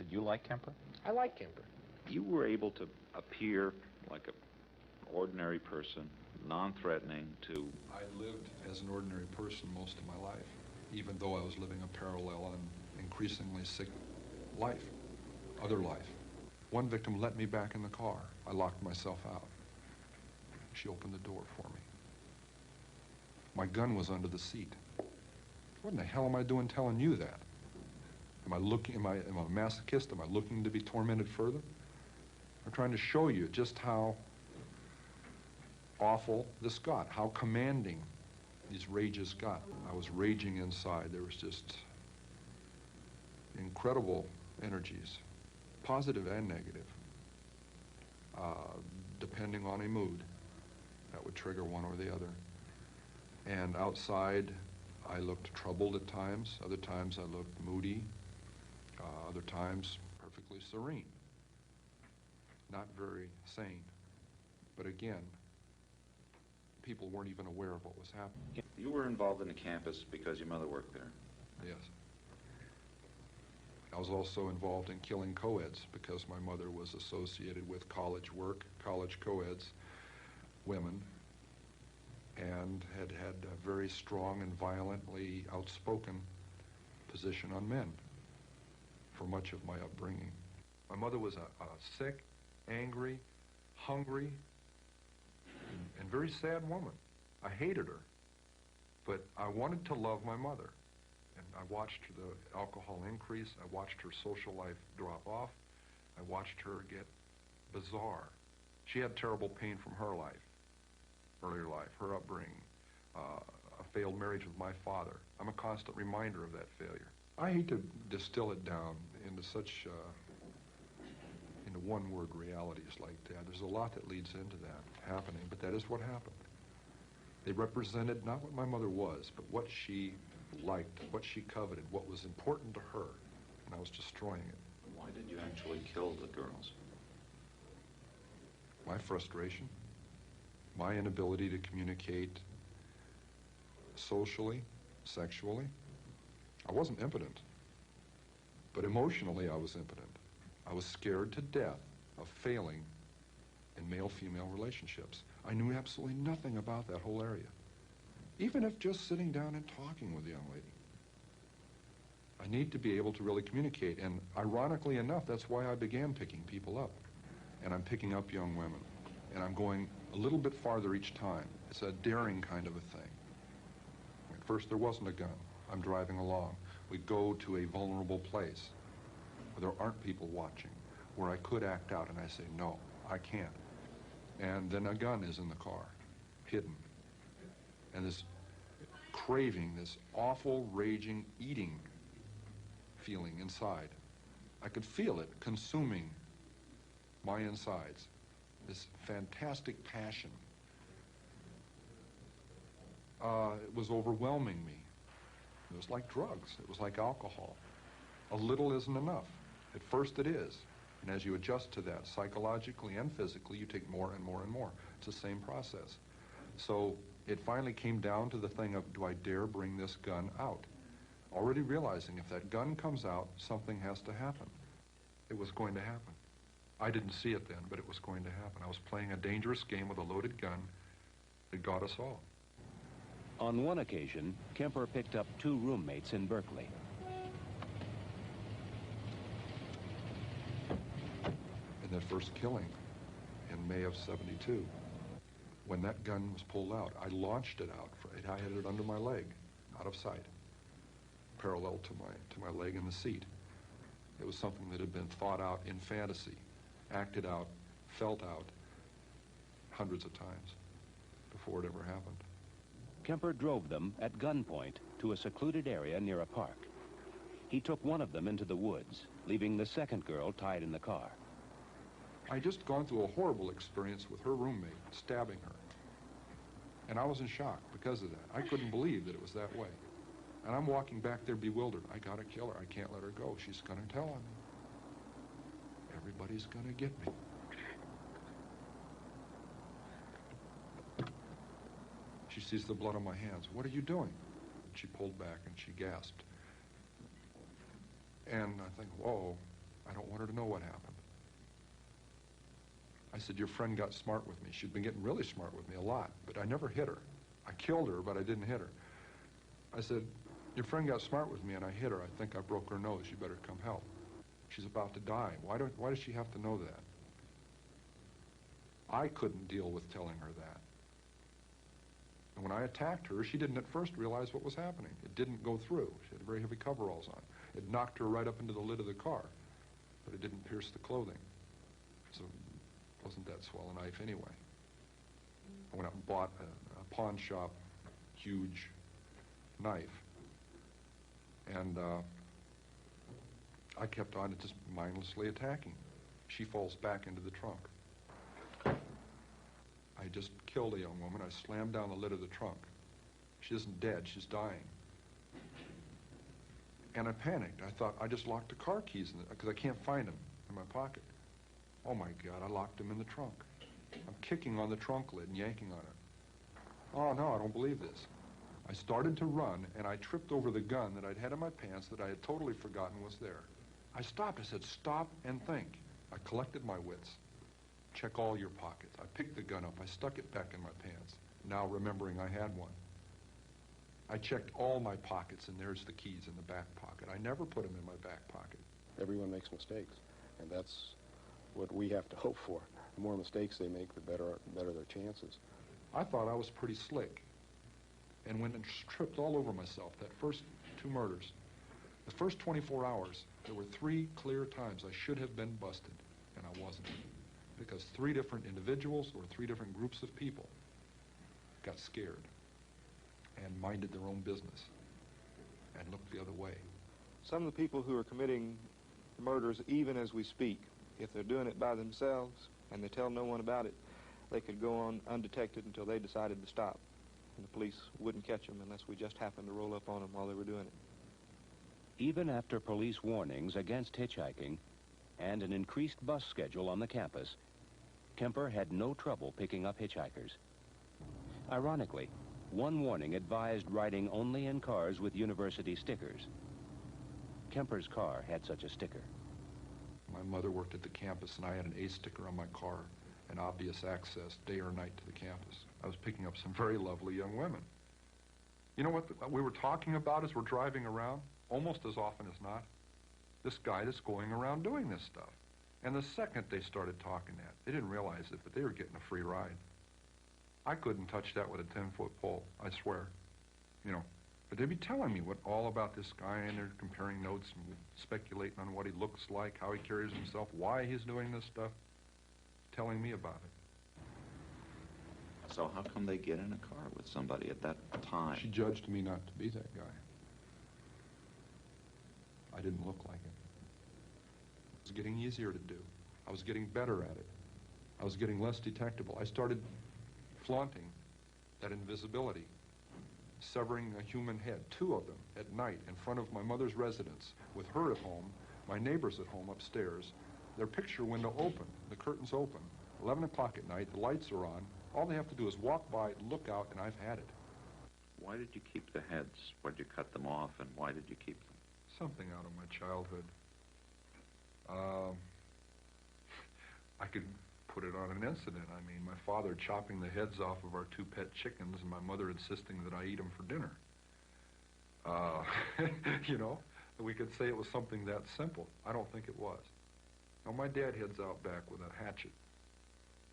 Did you like Kemper? I like Kemper. You were able to appear like an ordinary person, non-threatening to... I lived as an ordinary person most of my life, even though I was living a parallel and increasingly sick life, other life. One victim let me back in the car. I locked myself out. She opened the door for me. My gun was under the seat. What in the hell am I doing telling you that? Am I a masochist? Am I looking to be tormented further? I'm trying to show you just how awful this got, how commanding these rages got. I was raging inside. There was just incredible energies, positive and negative, depending on a mood that would trigger one or the other. And outside, I looked troubled at times. Other times I looked moody. Other times perfectly serene. Not very sane. But again, people weren't even aware of what was happening. You were involved in the campus because your mother worked there. Yes. I was also involved in killing co-eds because my mother was associated with college work, college co-eds, women, and had had a very strong and violently outspoken position on men for much of my upbringing. My mother was a sick, angry, hungry, and very sad woman. I hated her, but I wanted to love my mother. And I watched the alcohol increase. I watched her social life drop off. I watched her get bizarre. She had terrible pain from her life, earlier life, her upbringing, a failed marriage with my father. I'm a constant reminder of that failure. I hate to distill it down into such, into one-word realities like that. There's a lot that leads into that happening, but that is what happened. They represented not what my mother was, but what she liked, what she coveted, what was important to her, and I was destroying it. Why did you actually kill the girls? My frustration, my inability to communicate socially, sexually. I wasn't impotent, but emotionally I was impotent. I was scared to death of failing in male-female relationships. I knew absolutely nothing about that whole area, even if just sitting down and talking with a young lady. I need to be able to really communicate, and ironically enough, that's why I began picking people up. And I'm picking up young women, and I'm going a little bit farther each time. It's a daring kind of a thing. At first, there wasn't a gun. I'm driving along. We go to a vulnerable place where there aren't people watching, where I could act out, and I say, no, I can't. And then a gun is in the car, hidden. And this craving, this awful, raging, eating feeling inside. I could feel it consuming my insides, this fantastic passion. It was overwhelming me. It was like drugs. It was like alcohol. A little isn't enough. At first it is. And as you adjust to that, psychologically and physically, you take more and more and more. It's the same process. So it finally came down to the thing of, do I dare bring this gun out? Already realizing if that gun comes out, something has to happen. It was going to happen. I didn't see it then, but it was going to happen. I was playing a dangerous game with a loaded gun that got us all. On one occasion, Kemper picked up 2 roommates in Berkeley. In that first killing in May of '72, when that gun was pulled out, I launched it out. I had it under my leg, out of sight, parallel to my leg in the seat. It was something that had been thought out in fantasy, acted out, felt out hundreds of times before it ever happened. Kemper drove them at gunpoint to a secluded area near a park. He took one of them into the woods, leaving the second girl tied in the car. I'd just gone through a horrible experience with her roommate, stabbing her. And I was in shock because of that. I couldn't believe that it was that way. And I'm walking back there bewildered. I gotta kill her. I can't let her go. She's gonna tell on me. Everybody's gonna get me. She sees the blood on my hands. What are you doing? And she pulled back and she gasped. And I think, whoa, I don't want her to know what happened. I said, your friend got smart with me. She'd been getting really smart with me a lot, but I never hit her. I killed her, but I didn't hit her. I said, your friend got smart with me and I hit her. I think I broke her nose. You better come help. She's about to die. Why does she have to know that? I couldn't deal with telling her that. And when I attacked her, she didn't at first realize what was happening. It didn't go through. She had very heavy coveralls on. It knocked her right up into the lid of the car, but it didn't pierce the clothing. So it wasn't that swell a knife anyway. I went out and bought a pawn shop huge knife. And I kept on just mindlessly attacking. She falls back into the trunk. I just killed a young woman. I slammed down the lid of the trunk. She isn't dead, she's dying. And I panicked. I thought, I just locked the car keys in it, because I can't find them in my pocket. Oh my God, I locked them in the trunk. I'm kicking on the trunk lid and yanking on it. Oh no, I don't believe this. I started to run, and I tripped over the gun that I'd had in my pants that I had totally forgotten was there. I stopped. I said, stop and think. I collected my wits. Check all your pockets. I picked the gun up. I stuck it back in my pants, now remembering I had one. I checked all my pockets, and there's the keys in the back pocket. I never put them in my back pocket. Everyone makes mistakes, and that's what we have to hope for. The more mistakes they make, the better their chances. I thought I was pretty slick, and went and tripped all over myself. That first 2 murders, the first 24 hours, there were 3 clear times I should have been busted, and I wasn't. Because 3 different individuals or 3 different groups of people got scared and minded their own business and looked the other way. Some of the people who are committing murders, even as we speak, if they're doing it by themselves and they tell no one about it, they could go on undetected until they decided to stop. And the police wouldn't catch them unless we just happened to roll up on them while they were doing it. Even after police warnings against hitchhiking and an increased bus schedule on the campus, Kemper had no trouble picking up hitchhikers. Ironically, one warning advised riding only in cars with university stickers. Kemper's car had such a sticker. My mother worked at the campus, and I had an A sticker on my car, an obvious access, day or night, to the campus. I was picking up some very lovely young women. You know what we were talking about as we're driving around? Almost as often as not, this guy that's going around doing this stuff. And the second they started talking that, they didn't realize it, but they were getting a free ride. I couldn't touch that with a 10-foot pole, I swear. You know, but they'd be telling me all about this guy, and they're comparing notes and speculating on what he looks like, how he carries himself, why he's doing this stuff, telling me about it. So how come they get in a car with somebody at that time? She judged me not to be that guy. I didn't look like it. It was getting easier to do. I was getting better at it. I was getting less detectable. I started flaunting that invisibility, severing a human head, 2 of them, at night in front of my mother's residence, with her at home, my neighbors at home upstairs, their picture window open, the curtains open, 11 o'clock at night, the lights are on. All they have to do is walk by, look out, and I've had it. Why did you keep the heads? Why did you cut them off, and why did you keep them? Something out of my childhood. I could put it on an incident. I mean, my father chopping the heads off of our 2 pet chickens, and my mother insisting that I eat them for dinner. You know, we could say it was something that simple. I don't think it was. Now, my dad heads out back with a hatchet.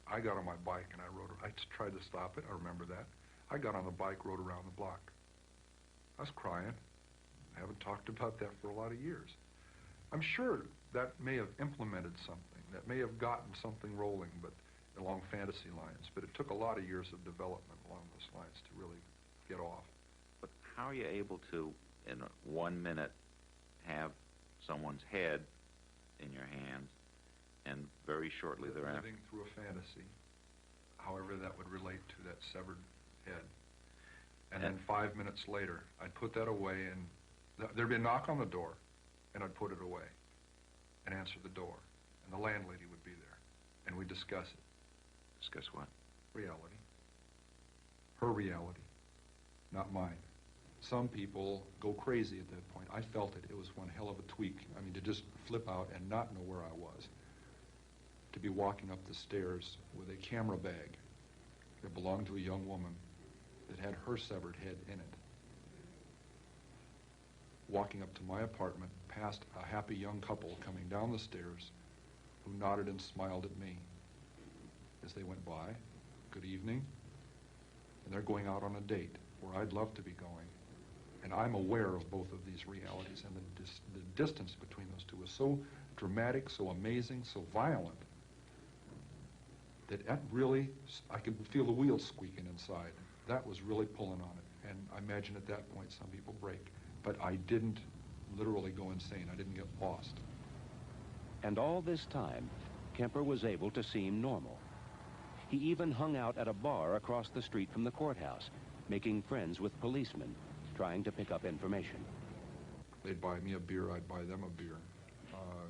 I got on my bike and I tried to stop it. I remember that. I got on the bike, rode around the block. I was crying. I haven't talked about that for a lot of years. I'm sure that may have implemented something. That may have gotten something rolling, but along fantasy lines. But it took a lot of years of development along those lines to really get off. But how are you able to, in 1 minute, have someone's head in your hands, and very shortly thereafter? Living through a fantasy, however that would relate to that severed head. And then 5 minutes later, I'd put that away, and there'd be a knock on the door, and I'd put it away and answer the door. And the landlady would be there, and we'd discuss it. Discuss what? Reality. Her reality, not mine. Some people go crazy at that point. I felt it. It was one hell of a tweak. I mean, to just flip out and not know where I was. To be walking up the stairs with a camera bag that belonged to a young woman that had her severed head in it. Walking up to my apartment past a happy young couple coming down the stairs who nodded and smiled at me as they went by. Good evening. And they're going out on a date where I'd love to be going. And I'm aware of both of these realities, and the distance between those two is so dramatic, so amazing, so violent, that really, I could feel the wheels squeaking inside. That was really pulling on it. And I imagine at that point some people break. But I didn't literally go insane. I didn't get lost. And all this time, Kemper was able to seem normal. He even hung out at a bar across the street from the courthouse, making friends with policemen, trying to pick up information. They'd buy me a beer, I'd buy them a beer.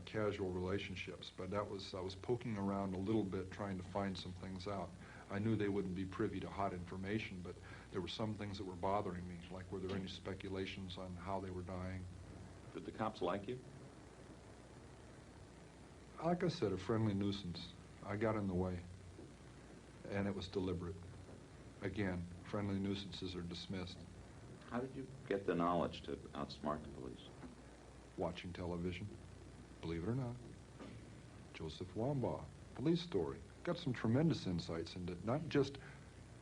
Casual relationships, but I was poking around a little bit trying to find some things out. I knew they wouldn't be privy to hot information, but there were some things that were bothering me, like were there any speculations on how they were dying. Did the cops like you? Like I said, a friendly nuisance. I got in the way, and it was deliberate. Again, friendly nuisances are dismissed. How did you get the knowledge to outsmart the police? Watching television, believe it or not. Joseph Wambaugh, police story. Got some tremendous insights into not just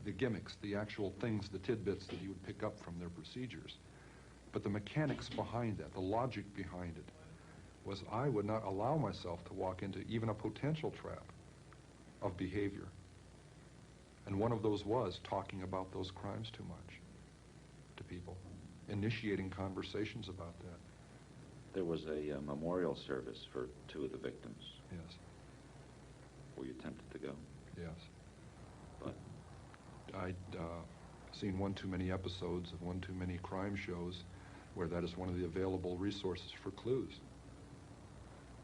the gimmicks, the actual things, the tidbits that he would pick up from their procedures, but the mechanics behind that, the logic behind it, was I would not allow myself to walk into even a potential trap of behavior. And one of those was talking about those crimes too much to people, initiating conversations about that. There was a memorial service for 2 of the victims. Yes. Were you tempted to go? Yes. But I'd seen one too many episodes of one too many crime shows where that is one of the available resources for clues.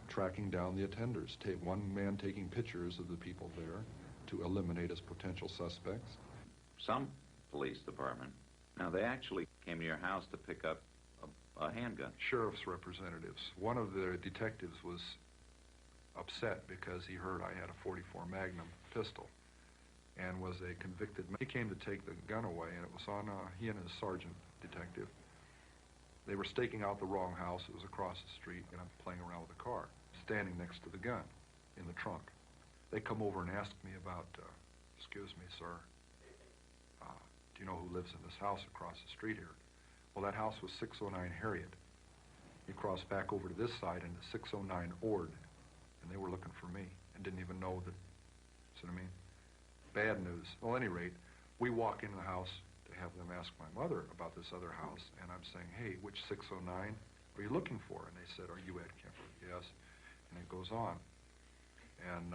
Tracking down the attenders. One man taking pictures of the people there to eliminate as potential suspects. some police department, now they actually came to your house to pick up a handgun. Sheriff's representatives. One of the detectives was upset because he heard I had a .44 Magnum pistol and was a convicted man. He came to take the gun away, and it was on he and his sergeant detective. They were staking out the wrong house. It was across the street, and I'm playing around with the car, standing next to the gun in the trunk. They come over and ask me about, excuse me, sir, do you know who lives in this house across the street here? Well, that house was 609 Harriet. You cross back over to this side into 609 Ord, and they were looking for me and didn't even know that, see what I mean? Bad news. Well, at any rate, we walk into the house to have them ask my mother about this other house, and I'm saying, hey, which 609 are you looking for? And they said, are you Ed Kemper? Yes. And it goes on. And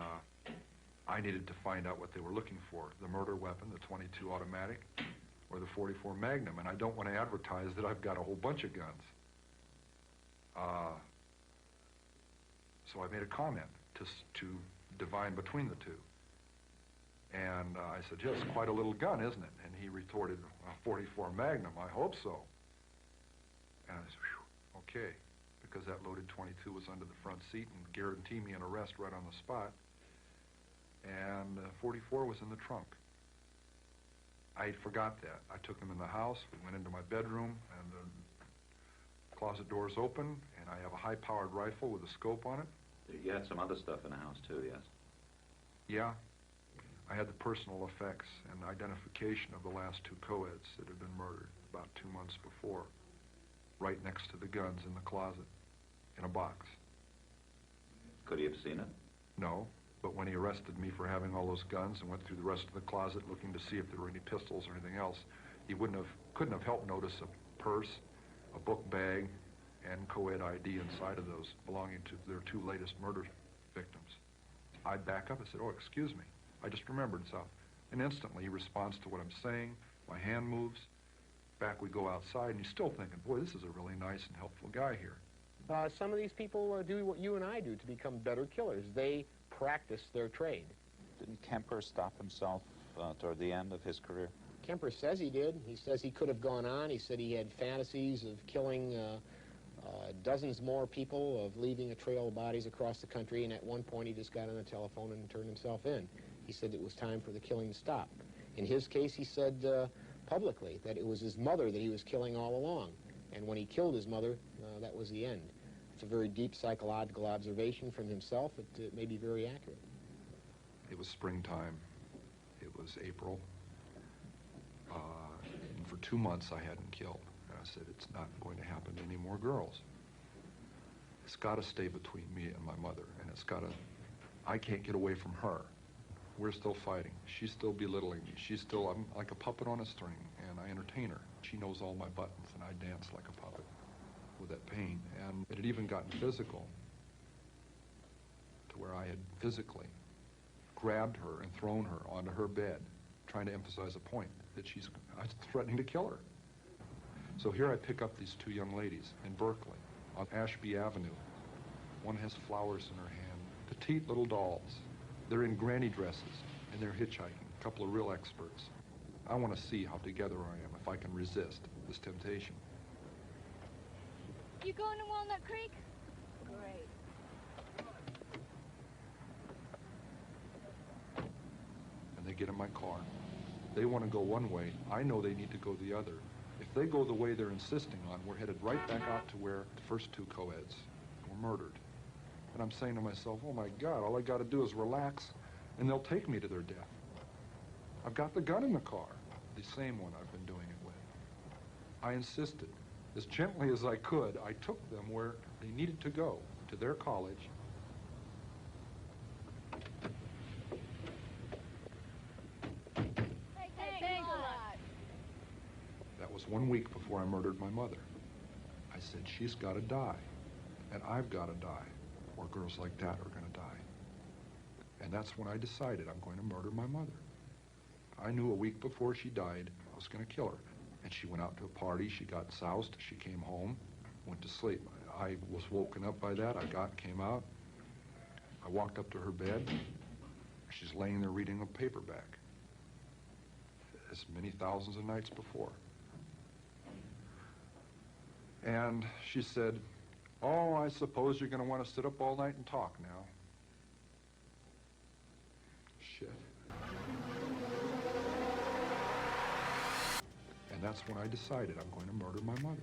I needed to find out what they were looking for, the murder weapon, the .22 automatic, or the .44 Magnum, and I don't want to advertise that I've got a whole bunch of guns. So I made a comment to divine between the two. And I said, yes, quite a little gun, isn't it? And he retorted, a .44 Magnum, I hope so. And I said, whew, okay, because that loaded .22 was under the front seat and guaranteed me an arrest right on the spot. And .44 was in the trunk. I forgot that. I took them in the house, we went into my bedroom, and the closet doors open, and I have a high-powered rifle with a scope on it. You had some other stuff in the house, too, yes? Yeah. I had the personal effects and identification of the last two co-eds that had been murdered about 2 months before, right next to the guns in the closet, in a box. Could he have seen it? No, but when he arrested me for having all those guns and went through the rest of the closet looking to see if there were any pistols or anything else, he couldn't have helped notice a purse, a book bag, and co-ed ID inside of those belonging to their two latest murder victims. I back up and said, oh, excuse me. I just remembered something. And instantly he responds to what I'm saying. My hand moves. Back we go outside, and he's still thinking, boy, this is a really nice and helpful guy here. Some of these people do what you and I do to become better killers. They practice their trade. Didn't Kemper stop himself toward the end of his career? Kemper says he did. He says he could have gone on. He said he had fantasies of killing dozens more people, of leaving a trail of bodies across the country, and at one point he just got on the telephone and turned himself in. He said it was time for the killing to stop. In his case, he said publicly that it was his mother that he was killing all along, and when he killed his mother, that was the end. It's a very deep psychological observation from himself. It may be very accurate. It was springtime. It was April. And for 2 months I hadn't killed. And I said, it's not going to happen to any more girls. It's got to stay between me and my mother, and it's got to, I can't get away from her. We're still fighting. She's still belittling me. I'm like a puppet on a string, and I entertain her. She knows all my buttons, and I dance like a puppet with that pain. And it had even gotten physical, to where I had physically grabbed her and thrown her onto her bed, trying to emphasize a point that I was threatening to kill her. So here I pick up these two young ladies in Berkeley on Ashby Avenue. One has flowers in her hand, petite little dolls. They're in granny dresses, and they're hitchhiking, a couple of real experts. I want to see how together I am, if I can resist this temptation. You going to Walnut Creek? Great. And they get in my car. They want to go one way. I know they need to go the other. If they go the way they're insisting on, we're headed right back out to where the first two co-eds were murdered. And I'm saying to myself, oh my God, all I got to do is relax, and they'll take me to their death. I've got the gun in the car, the same one I've been doing it with. I insisted. As gently as I could, I took them where they needed to go, to their college. Thanks a lot. That was 1 week before I murdered my mother. I said, she's got to die, and I've got to die, or girls like that are going to die. And that's when I decided I'm going to murder my mother. I knew a week before she died, I was going to kill her. And she went out to a party, she got soused, she came home, went to sleep. I was woken up by that, came out. I walked up to her bed. She's laying there reading a paperback, as many thousands of nights before. And she said, oh, I suppose you're going to want to sit up all night and talk now. Shit. And that's when I decided I'm going to murder my mother.